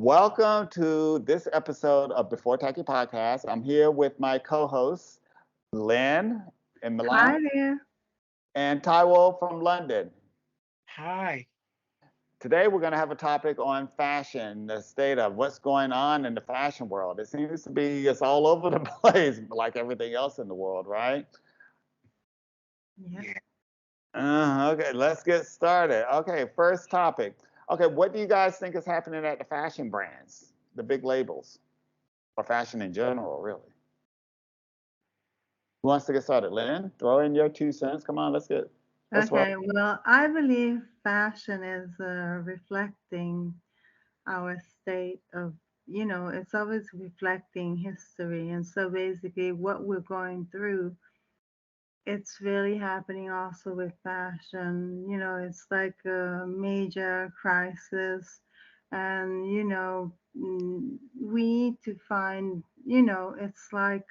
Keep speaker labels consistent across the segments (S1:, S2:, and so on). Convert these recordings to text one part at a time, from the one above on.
S1: Welcome to this episode of Before Tacky Podcast. I'm here with my co-hosts, Lynn in Milan
S2: Hi there.
S1: and Taiwo from London.
S3: Hi.
S1: Today we're going to have a topic on fashion, the state of what's going on in the fashion world. It seems to be it's all over the place, like everything else in the world, right?
S2: Yeah.
S3: Yeah.
S1: Okay, let's get started. Okay, first topic. Okay, what do you guys think is happening at the fashion brands, the big labels, or fashion in general, really? Who wants to get started? Lynn, throw in your 2 cents. Come on, let's roll.
S2: Okay. Well, I believe fashion is reflecting our state of, it's always reflecting history. And so basically, what we're going through, it's really happening also with fashion. It's like a major crisis. And, we need to find, it's like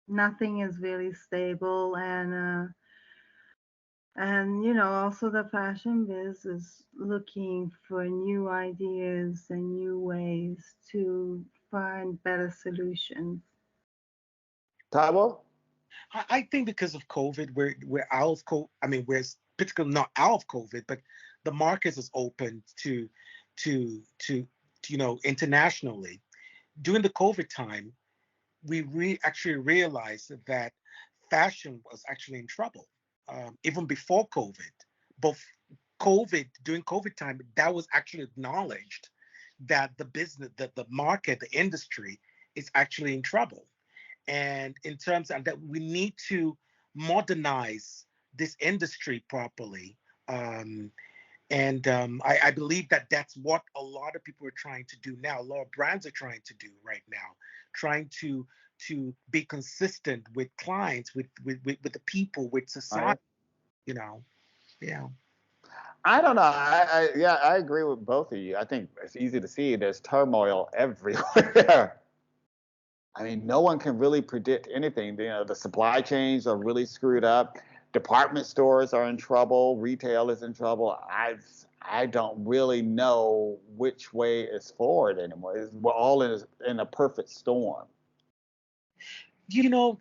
S2: nothing is really stable. And also the fashion biz is looking for new ideas and new ways to find better solutions.
S1: Taiwo?
S3: I think because of COVID, we're out of COVID. I mean, we're particularly not out of COVID, but the market is open to internationally. During the COVID time, we actually realized that fashion was actually in trouble. Even before COVID, but during COVID time, that was actually acknowledged that the business, that the market, the industry is actually in trouble. And in terms of that, we need to modernize this industry properly. I believe that that's what a lot of people are trying to do now. A lot of brands are trying to do right now, trying to be consistent with clients, with the people, with
S1: I,
S3: society. You know, yeah.
S1: I don't know. Yeah, I agree with both of you. I think it's easy to see there's turmoil everywhere. I mean, no one can really predict anything. The supply chains are really screwed up. Department stores are in trouble. Retail is in trouble. I don't really know which way is forward anymore. We're all in a perfect storm.
S3: You know,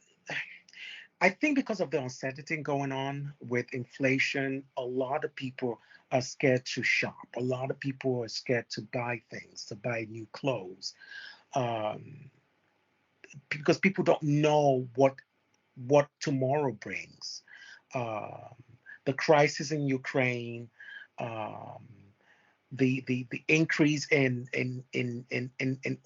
S3: I think because of the uncertainty going on with inflation, a lot of people are scared to shop. A lot of people are scared to buy things, to buy new clothes, um, because people don't know what tomorrow brings. Um, the crisis in Ukraine, um, the increase in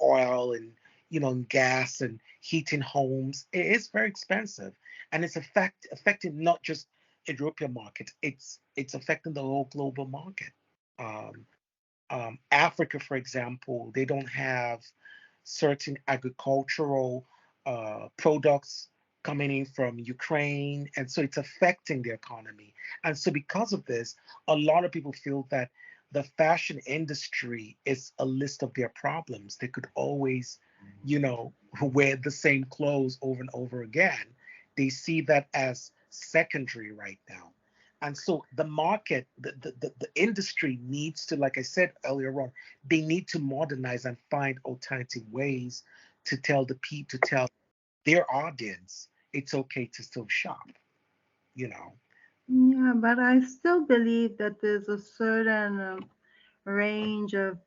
S3: oil and in gas and heating homes, it is very expensive, and it's affecting not just a European market. It's affecting the whole global market. Um, Africa, for example, they don't have certain agricultural products coming in from Ukraine, and so it's affecting the economy. And so, because of this, a lot of people feel that the fashion industry is a list of their problems. They could always, wear the same clothes over and over again. They see that as secondary right now. And so the market, the industry needs to, like I said earlier on, they need to modernize and find alternative ways to to tell their audience it's okay to still shop, you know.
S2: Yeah, but I still believe that there's a certain range of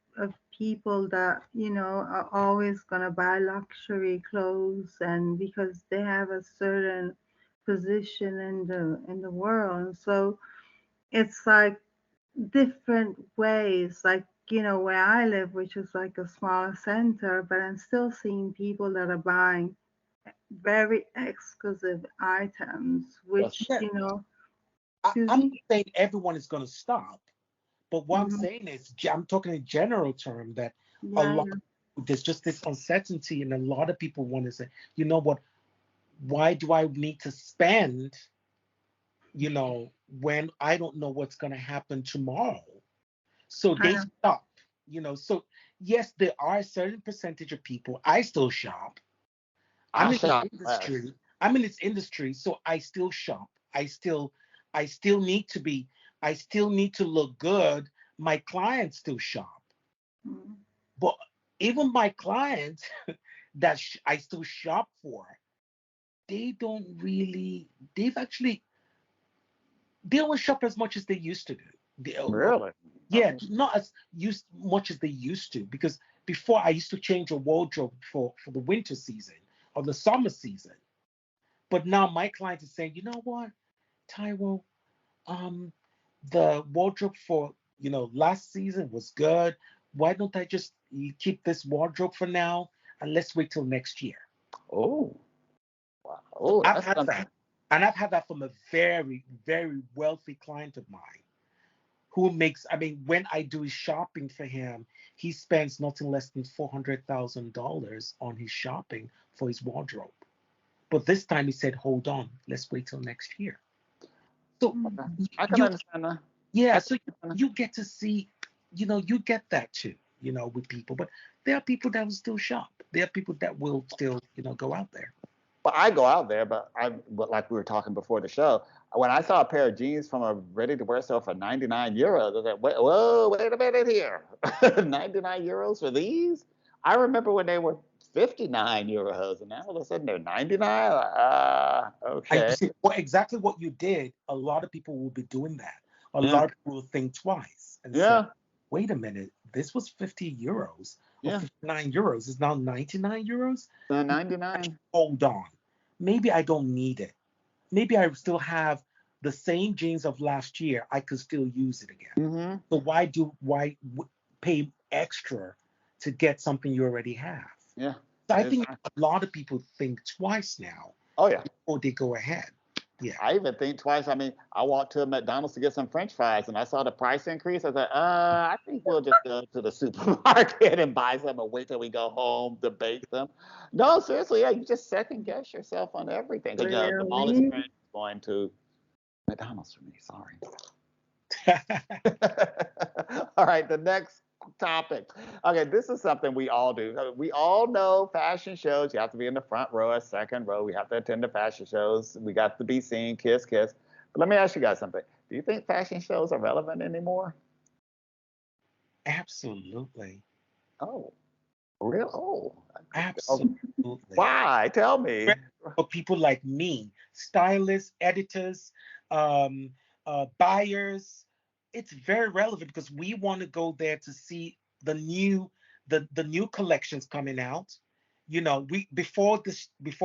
S2: people that are always going to buy luxury clothes, and because they have a certain position in the world. And so it's like different ways, like where I live, which is like a smaller center, but I'm still seeing people that are buying very exclusive items,
S1: That's
S2: which
S3: Yeah,
S2: excuse
S3: I'm not
S2: me.
S3: saying everyone is going to stop, but what I'm
S2: Hmm.
S3: saying is, I'm talking in general term that a
S2: Yeah,
S3: lot
S2: yeah.
S3: there's just this uncertainty, and a lot of people want to say, you know what, why do I need to spend, when I don't know what's going to happen tomorrow? So
S2: I
S3: they
S2: know.
S3: shop, So yes, there are a certain percentage of people. I still shop. I'm
S1: I
S3: in this
S1: shop less.
S3: industry. I'm in this industry, so I still shop. I still need to be. I still need to look good. My clients still shop.
S2: Mm.
S3: But even my clients that I still shop for, they don't really, they've actually, they don't shop as much as they used to do. They,
S1: Really?
S3: yeah,
S1: Oh,
S3: not as used much as they used to, because before I used to change a wardrobe for the winter season or the summer season. But now my client is saying, you know what, Taiwo, um, the wardrobe for last season was good. Why don't I just keep this wardrobe for now and let's wait till next year?
S1: oh, wow.
S3: So
S1: Oh,
S3: I've
S1: that's
S3: had
S1: something.
S3: that, and I've had that from a very very wealthy client of mine who makes. I mean, when I do his shopping for him, he spends nothing less than $400,000 on his shopping for his wardrobe. But this time he said, "Hold on, let's wait till next year." So
S1: Okay.
S2: Mm.
S1: I can
S3: you
S1: understand that.
S3: Yeah,
S1: I can
S3: so
S1: understand
S3: you get to see, you get that too, with people. But there are people that will still shop. There are people that will still, go out there.
S1: Well, I go out there, but like we were talking before the show, when I saw a pair of jeans from a ready-to-wear store for 99 euros, I was like, whoa, wait a minute here. 99 euros for these? I remember when they were 59 euros, and now all of a sudden they're 99?
S3: And you
S1: Okay.
S3: see, well, exactly what you did, a lot of people will be doing that. A
S1: Yeah.
S3: lot of people will think twice and say,
S1: Yeah.
S3: wait a minute, this was 50 euros or
S1: Yeah.
S3: 59 euros. Is now 99 euros.
S1: 99.
S3: Hold on. Maybe I don't need it. Maybe I still have the same jeans of last year. I could still use it again.
S1: Mm-hmm.
S3: So why pay extra to get something you already have?
S1: Yeah.
S3: So I think
S1: Exactly.
S3: a lot of people think twice now
S1: Oh, yeah.
S3: before they go ahead. Yeah.
S1: I even think twice. I mean, I walked to a McDonald's to get some French fries, and I saw the price increase. I was like, I think we'll just go to the supermarket and buy some and wait till we go home to bake them. No, seriously, yeah, you just second guess yourself on everything. Because the mall
S2: Really?
S1: experience is going to McDonald's for me. Sorry. All right, the next topic. Okay, this is something we all do. We all know fashion shows. You have to be in the front row or second row. We have to attend the fashion shows. We got to be seen, kiss, kiss. But let me ask you guys something. Do you think fashion shows are relevant anymore?
S3: Absolutely.
S1: Oh, real? Oh,
S3: Absolutely.
S1: why? Tell me.
S3: For people like me, stylists, editors, um, buyers, it's very relevant because we want to go there to see the new collections coming out. We before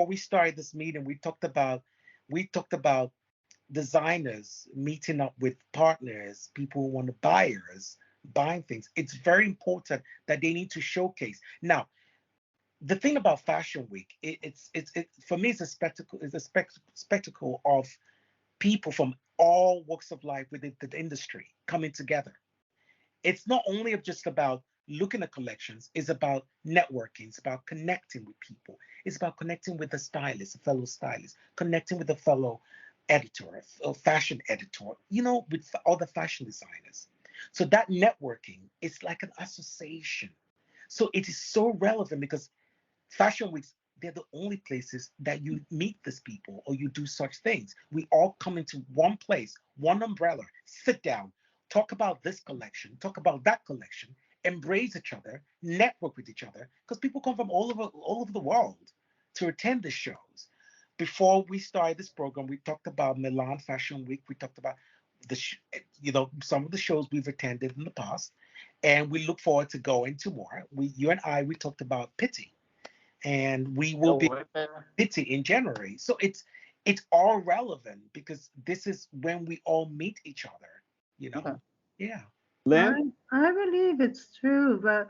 S3: we started this meeting, we talked about designers meeting up with partners, people who want to buyers buying things. It's very important that they need to showcase. Now, the thing about Fashion Week, for me, it's a spectacle. It's a spectacle of people from all walks of life within the industry coming together. It's not only just about looking at collections. It's about networking. It's about connecting with people. It's about connecting with a stylist, a fellow stylist, connecting with a fellow editor, a fashion editor. With other fashion designers. So that networking is like an association. So it is so relevant because fashion weeks, they're the only places that you meet these people or you do such things. We all come into one place, one umbrella, sit down, talk about this collection, talk about that collection, embrace each other, network with each other, because people come from all over the world to attend the shows. Before we started this program, we talked about Milan Fashion Week. We talked about some of the shows we've attended in the past, and we look forward to going to more. You and I, we talked about Pitti, and we will be
S1: Oh, there.
S3: Pitti in January. So it's all relevant because this is when we all meet each other. You know,
S1: Okay.
S3: yeah,
S1: Lynn?
S2: I believe it's true, but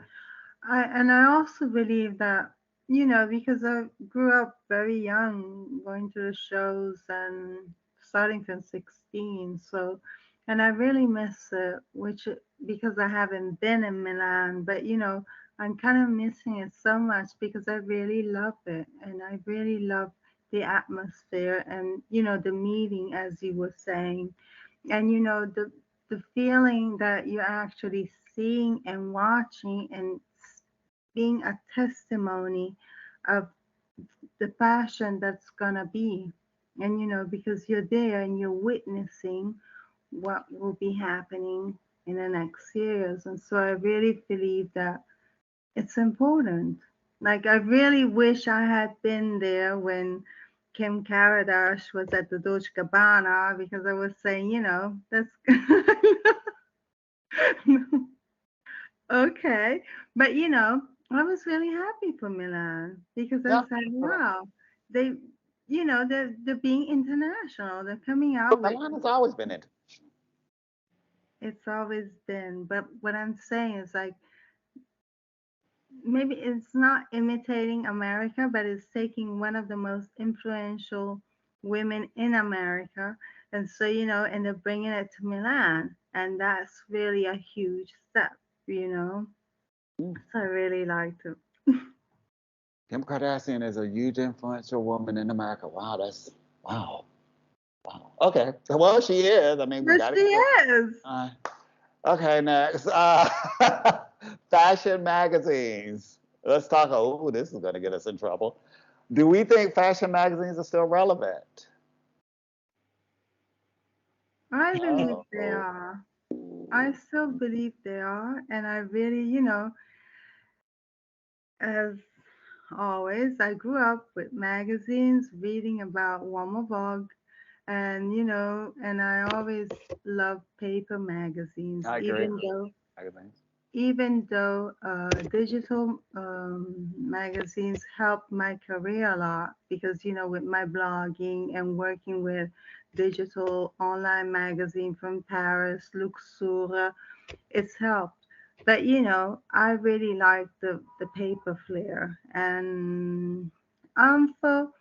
S2: I also believe that, because I grew up very young going to the shows and starting from 16. So, and I really miss it, because I haven't been in Milan, but I'm kind of missing it so much because I really love it and I really love the atmosphere and, the meeting, as you were saying, and the feeling that you're actually seeing and watching and being a testimony of the fashion that's gonna be, and because you're there and you're witnessing what will be happening, in the next years. And so I really believe that it's important. Like, I really wish I had been there when Kim Kardashian was at the Deutsche Gabbana, because I was saying, that's okay. But, I was really happy for Milan because I
S1: Yeah.
S2: said, wow, they, they're being international. They're coming out with,
S1: Milan has always been it.
S2: it's always been. But what I'm saying is, like, maybe it's not imitating America, but it's taking one of the most influential women in America. And so, and they're bringing it to Milan. And that's really a huge step, you know?
S1: Mm.
S2: So I really liked it.
S1: Kim Kardashian is a huge influential woman in America. Wow, that's wow. Wow. Okay. Well, she is. I mean, we
S2: But
S1: got to
S2: she
S1: give her.
S2: is.
S1: Okay, next. Fashion magazines. Let's talk. Oh, this is going to get us in trouble. Do we think fashion magazines are still relevant?
S2: I believe they
S1: Oh,
S2: are. I still believe they are. And I really, as always, I grew up with magazines, reading about Woman Vogue, and and I always loved paper magazines,
S1: I agree. Magazines.
S2: even though digital magazines helped my career a lot, because with my blogging and working with digital online magazine from Paris, Luxor, it's helped. But I really like the paper flair, and for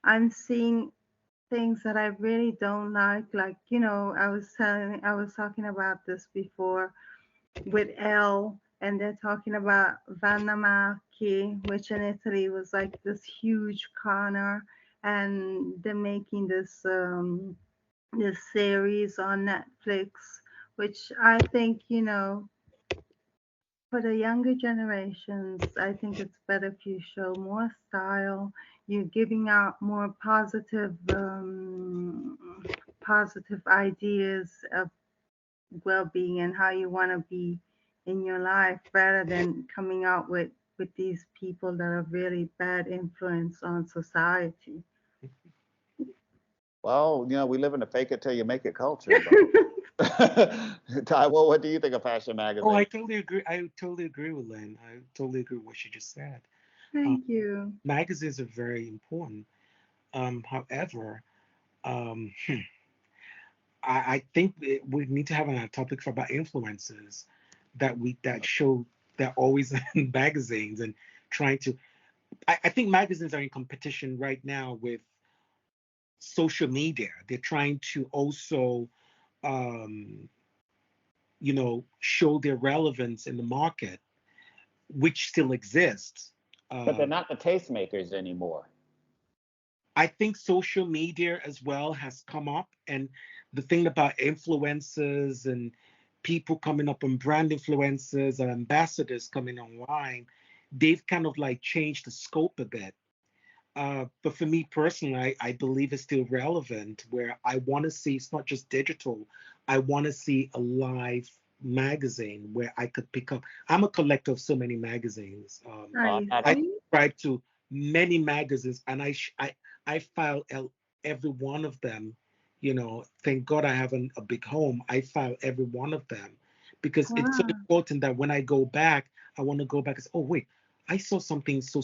S2: I'm seeing things that I really don't like, I was talking about this before with L, and they're talking about Vanna Marchi, which in Italy was like this huge corner, and they're making this series on Netflix, which I think, for the younger generations, I think it's better if you show more style. You're giving out more positive ideas of well-being and how you want to be in your life, rather than coming out with these people that are really bad influence on society.
S1: Well, we live in a fake it till you make it culture, though. Taiwo, what do you think of fashion
S3: Oh, I
S1: magazines?
S3: totally agree. I totally agree with Lynn. I totally agree with what she just said. Um,
S2: Thank you.
S3: Magazines are very important. However, um, I think we need to have a topic for about influencers that show that always in magazines and trying to. I think magazines are in competition right now with social media. They're trying to also, um, show their relevance in the market, which still exists.
S1: But they're
S3: Uh,
S1: not the tastemakers anymore.
S3: I think social media as well has come up, and the thing about influencers and people coming up and brand influencers and ambassadors coming online, they've kind of like changed the scope a bit. But for me personally, I believe it's still relevant. Where I want to see, it's not just digital. I want to see a live magazine where I could pick up. I'm a collector of so many magazines.
S2: I
S3: I
S2: see.
S3: subscribe to many magazines, and I file every one of them. Thank God I have a big home. I file every one of them because it's so
S2: Wow.
S3: important that when I go back, I want to go back and say, oh wait, I saw something so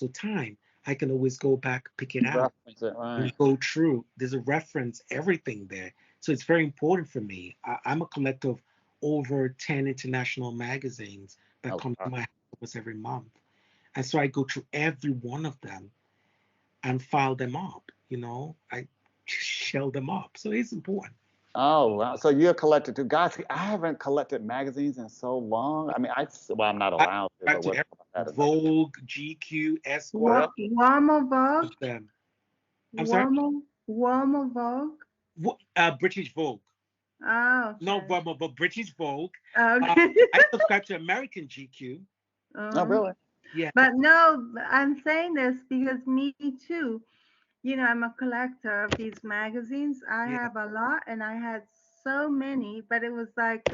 S3: time. I can always go back, pick it out,
S1: Reference it, right?
S3: and go through. There's a reference, everything there. So it's very important for me. I'm a collector of over 10 international magazines that
S1: Oh,
S3: come to
S1: wow.
S3: my house almost every month. And so I go through every one of them and file them up. I shell them up. So it's important.
S1: Oh, wow. So you're a collector too. Guys, see, I haven't collected magazines in so long. I mean, well, I'm not
S3: I
S1: allowed to,
S3: subscribe
S1: but
S3: to
S1: what
S3: every
S1: that is like.
S3: Vogue, GQ,
S1: Oh,
S3: Esquire,
S1: really?
S2: Warmer
S3: of
S2: Vogue,
S3: them. I'm sorry?
S2: warmer Vogue.
S3: British Vogue.
S2: Ah,
S3: No,
S2: okay.
S3: but British Vogue. Uh,
S2: Okay.
S3: I subscribe to American GQ.
S1: Oh,
S2: uh
S1: really?
S3: Yeah,
S2: But no, I'm saying this because me too. I'm a collector of these magazines. I
S3: yeah.
S2: have a lot, and I had so many, but it was like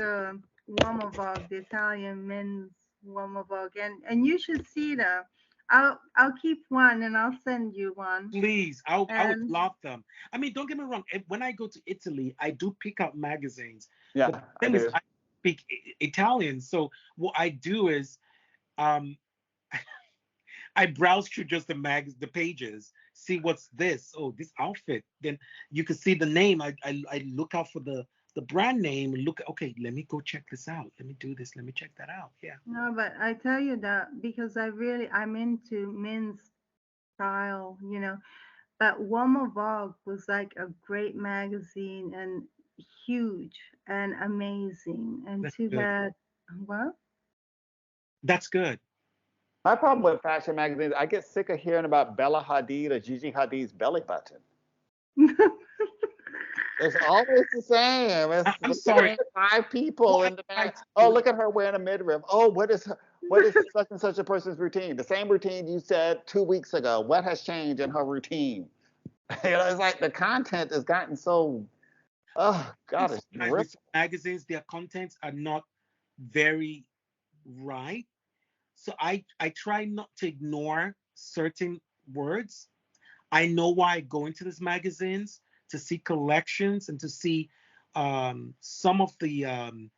S2: Uomo Vogue, the Italian men's Uomo Vogue, and you should see them. I'll keep one and I'll send you one.
S3: Please, I would
S2: And
S3: love them. I mean, don't get me wrong. When I go to Italy, I do pick up magazines. But
S1: Yeah,
S3: the
S1: I
S3: thing is,
S1: do.
S3: I speak Italian, so what I do is um, I browse through just the pages, see what's this. Oh, this outfit. Then you can see the name. I look out for the brand name and look. Okay, let me go check this out. Let me do this. Let me check that out. Yeah.
S2: no, but I tell you that because I'm into men's style, you know. But Uomo Vogue was like a great magazine and huge and amazing. And
S3: That's
S2: too
S3: good.
S2: bad, what?
S3: That's good.
S1: My problem with fashion magazines, I get sick of hearing about Bella Hadid or Gigi Hadid's belly button. It's always the same. It's
S3: I'm
S1: the
S3: sorry.
S1: same five
S3: What
S1: people
S3: I
S1: in the
S3: try
S1: back.
S3: to
S1: Oh,
S3: do
S1: look at her wearing a midriff. Oh, what is such and such a person's routine? The same routine you said 2 weeks ago. What has changed in her routine? It's like the content has gotten so. Oh God, it's
S3: sometimes with
S1: drip.
S3: magazines, their contents are not very right. So I try not to ignore certain words. I know why I go into these magazines to see collections and to see some of the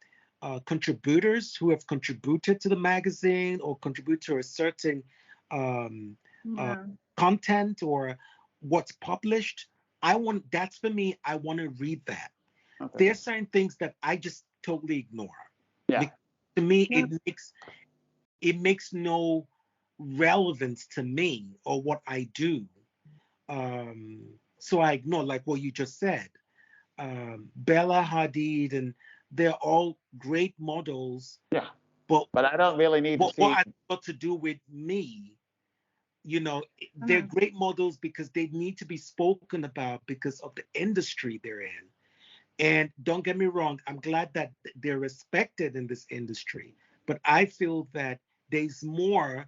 S3: contributors who have contributed to the magazine or contribute to a certain um, uh,
S2: Yeah.
S3: content or what's published. I want that's for me. I want to read that.
S1: Okay.
S3: There's certain things that I just totally ignore.
S1: Yeah.
S3: Because to me,
S2: Yeah.
S3: it makes no relevance to me or what I do. So I ignore, like what you just said. Bella Hadid, and they're all great models,
S1: Yeah.
S3: but
S1: But I don't really need to
S3: what
S1: see.
S3: I got to do with me, you know,
S2: I
S3: they're
S2: know.
S3: great models because they need to be spoken about because of the industry they're in. And don't get me wrong, I'm glad that they're respected in this industry, but I feel that there's more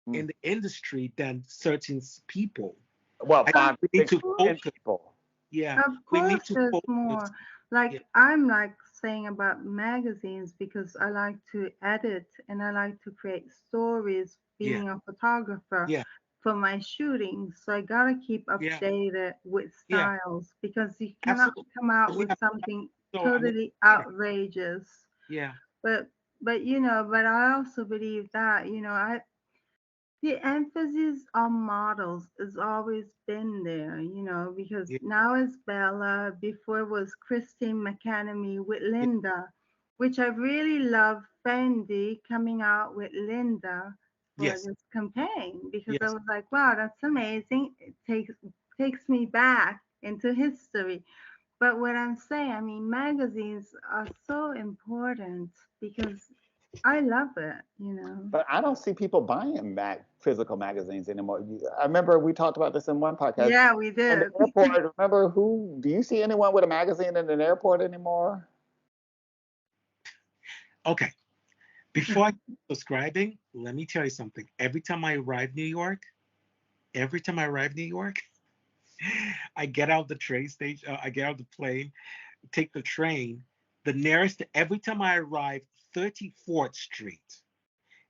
S1: Mm,
S3: in the industry than certain people.
S1: well,
S3: I
S2: Of
S1: five,
S3: we need
S1: six
S3: to
S1: million
S2: course,
S3: focus.
S1: people.
S3: Yeah,
S2: of
S3: we need
S2: course,
S3: to
S2: there's
S3: focus.
S2: more.
S3: Yeah,
S2: Like I'm like saying about magazines because I like to edit and I like to create stories
S3: yeah,
S2: being a photographer
S3: yeah,
S2: for my shooting. So I gotta keep
S3: yeah,
S2: updated with
S3: yeah.
S2: styles because you cannot
S3: Absolutely.
S2: come out
S3: Yeah.
S2: with something
S3: So I'm
S2: totally
S3: yeah,
S2: outrageous.
S3: yeah,
S2: But but I also believe that, the emphasis on models has always been there, because
S3: yeah,
S2: now it's Bella, before it was Christine McCanamy with
S3: yeah.
S2: Linda, which I really love Fendi coming out with Linda for
S3: Yes,
S2: this campaign because I
S3: yes.
S2: was like, wow, that's amazing. It takes me back into history. But what I'm saying, I mean, magazines are so important because I love it.
S1: But I don't see people buying physical magazines anymore. I remember we talked about this in one podcast.
S2: Yeah, we
S1: In the
S2: did.
S1: airport, remember who? Do you see anyone with a magazine in an airport anymore?
S3: Okay. Before I keep subscribing, let me tell you something. Every time I arrive New York, I get out the train station, I get out the plane, take the train. The nearest, every time I arrive, 34th Street,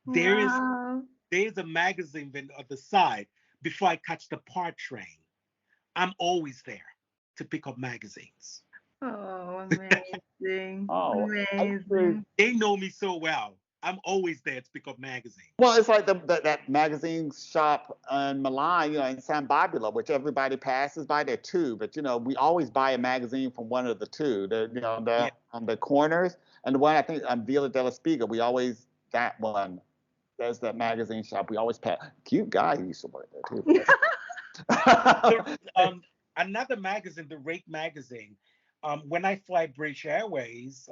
S3: there is
S2: Wow.
S3: there's a magazine bin on the side before I catch the PAR train. I'm always there to pick up magazines.
S2: Oh, amazing.
S1: Oh, I used to.
S2: Amazing.
S3: They know me so well. I'm always there to pick up magazines.
S1: Well, it's like that magazine shop in Milan, in San Babila, which everybody passes by. There too, but we always buy a magazine from one of the two,
S3: Yeah.
S1: on the corners, and the one I think on Villa della Spiga, we always that one. There's that magazine shop. We always pass. Cute guy who used to work there too.
S3: The,
S1: But
S3: another magazine, the Rake magazine. When I fly British Airways,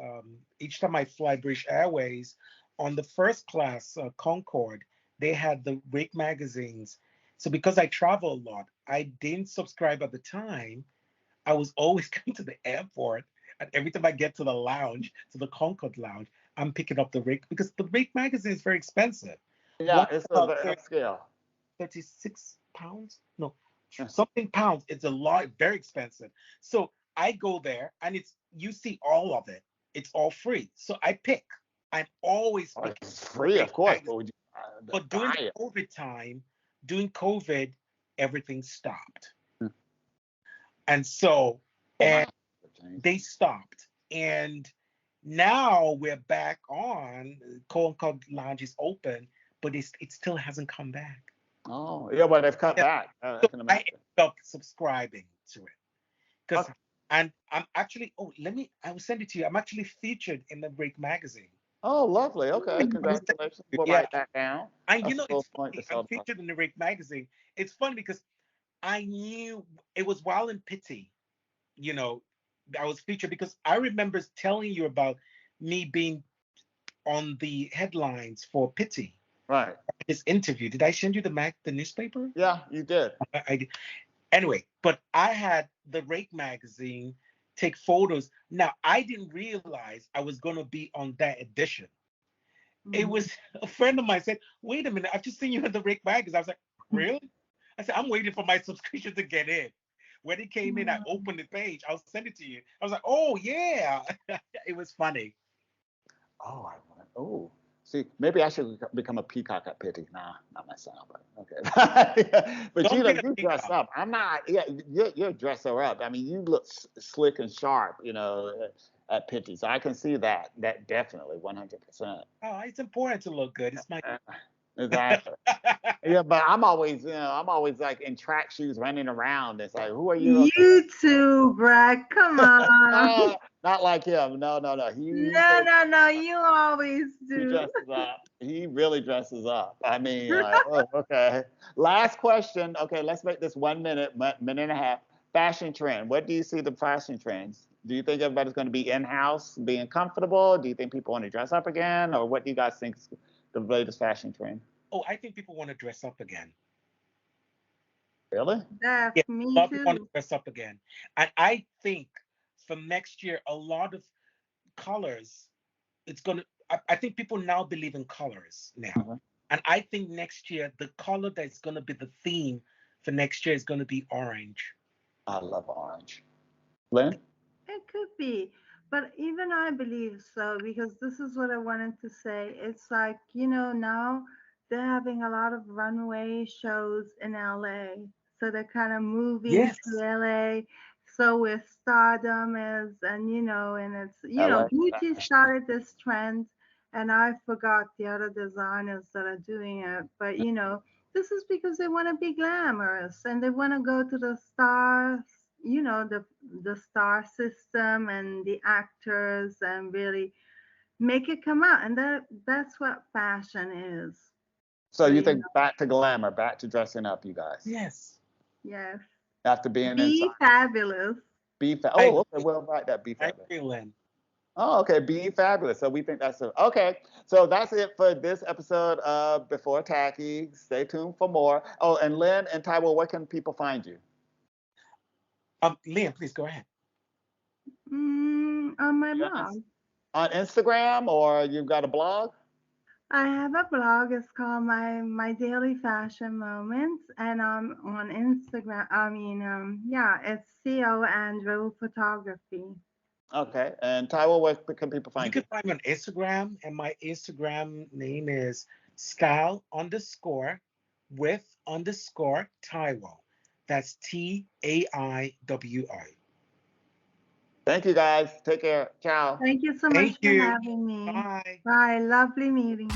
S3: each time I fly British Airways, on the first class Concorde, they had the Rake magazines. So because I travel a lot, I didn't subscribe at the time. I was always coming to the airport, and every time I get to the lounge, to the Concorde lounge, I'm picking up the Rake because the Rake magazine is very expensive.
S1: yeah,
S3: One
S1: it's a
S3: about
S1: very upscale.
S3: 36 pounds, no,
S1: Yeah.
S3: something pounds. It's a lot, very expensive. So I go there and it's you see all of it. It's all free. So I pick. I'm always
S1: Oh,
S3: picking
S1: it's free,
S3: Rake
S1: of course, but
S3: magazine.
S1: would you
S3: But during
S1: buy
S3: the
S1: it?
S3: COVID time, during COVID, everything stopped.
S1: Hmm.
S3: And so,
S1: Oh, my
S3: and
S1: life changed.
S3: they stopped. And now we're back on, quote unquote, lounge is open, but it still hasn't come back.
S1: Oh, yeah, well, they've cut
S3: Yeah.
S1: back. I
S3: So
S1: can
S3: I
S1: imagine.
S3: ended up subscribing to it. Because
S1: Okay.
S3: and I'm actually, oh, I will send it to you. I'm actually featured in the Break magazine.
S1: Oh, lovely. Okay,
S3: I will send it
S1: congratulations.
S3: to you.
S1: We'll
S3: Yeah.
S1: write that down.
S3: And
S1: That's a cool
S3: it's
S1: point to
S3: funny. I'm
S1: celebrate.
S3: featured in the Break magazine. It's funny because I knew it was Wild and Pity, you know, I was featured because I remember telling you about me being on the headlines for Pity,
S1: Right.
S3: this interview. Did I send you the newspaper?
S1: Yeah, you did.
S3: I did. Anyway, but I had the Rake magazine take photos. Now I didn't realize I was gonna be on that edition. It
S2: Mhm.
S3: was a friend of mine said, "Wait a minute, I've just seen you in the Rake magazine." I was like, "Really?" I said, "I'm waiting for my subscription to get in." When it came in, I
S2: Mhm.
S3: opened the page. I'll send it to you. I was like, "Oh yeah," it was funny.
S1: Oh, I want. Oh, see, maybe I should become a peacock at Pity. Nah, not myself, but okay. But
S3: Don't be a
S1: you dress
S3: peacock.
S1: up. I'm not. Yeah, you're dress her up. I mean, you look slick and sharp. At Pity, so I can see that. That definitely 100%.
S3: Oh, it's important to look good. It's my.
S1: Exactly. Yeah, but I'm always like in track shoes running around. It's like, who are you?
S2: You too, Brad. Come on.
S1: No, not like him. No, no, no. He
S2: No,
S1: really
S2: no, no. You always
S1: he
S2: do.
S1: dresses up. He really dresses up. I mean, like, oh, okay. Last question. Okay, let's make this 1 minute, minute and a half. Fashion trend. What do you see the fashion trends? Do you think everybody's going to be in house, being comfortable? Do you think people want to dress up again, or what do you guys think is the latest fashion trend?
S3: Oh, I think people want to dress up again.
S1: Really?
S3: Yeah,
S2: Def,
S3: a
S2: me
S3: lot of people want to
S2: too.
S3: dress up again. And I think for next year, a lot of colors, it's going to, I think people now believe in colors now.
S1: Mhm.
S3: And I think next year, the color that's going to be the theme for next year is going to be orange.
S1: I love orange. Lynn?
S2: It could be. But even I believe so because this is what I wanted to say. It's like, now they're having a lot of runway shows in LA. So they're kind of moving to
S3: Yes.
S2: LA. So where stardom is, and it's,
S1: LA
S2: Gucci
S1: fashion.
S2: started this trend, and I forgot the other designers that are doing it. But, this is because they want to be glamorous and they want to go to the stars, the star system and the actors and really make it come out. And that's what fashion is.
S1: So
S2: So,
S1: you think back to glamour, back to dressing up, you guys,
S3: Yes.
S2: yes,
S1: after being inside.
S2: be fabulous.
S3: I
S1: Oh, okay.
S3: agree.
S1: Well, write that. Be
S3: I
S1: fabulous.
S3: agree, Lynn.
S1: Oh, okay. Being fabulous. So we think that's okay. So that's it for this episode of Before Tacky. Stay tuned for more. Oh, and Lynn and Taiwo, where can people find you?
S3: Liam, please go ahead.
S2: On my
S1: You on
S2: blog.
S1: on Instagram or you've got a blog?
S2: I have a blog. It's called my daily fashion moments, and on Instagram. Yeah, it's Co Andrew Photography.
S1: Okay. And Taiwo, where can people
S3: You
S1: find
S3: can
S1: you?
S3: find me on Instagram, and my Instagram name is Scal underscore with underscore Taiwo. That's Taiwi.
S1: Thank you guys. Take care. Ciao.
S2: Thank you so much
S3: Thank
S2: for
S3: you.
S2: having me.
S3: Bye.
S2: Bye. Lovely meeting.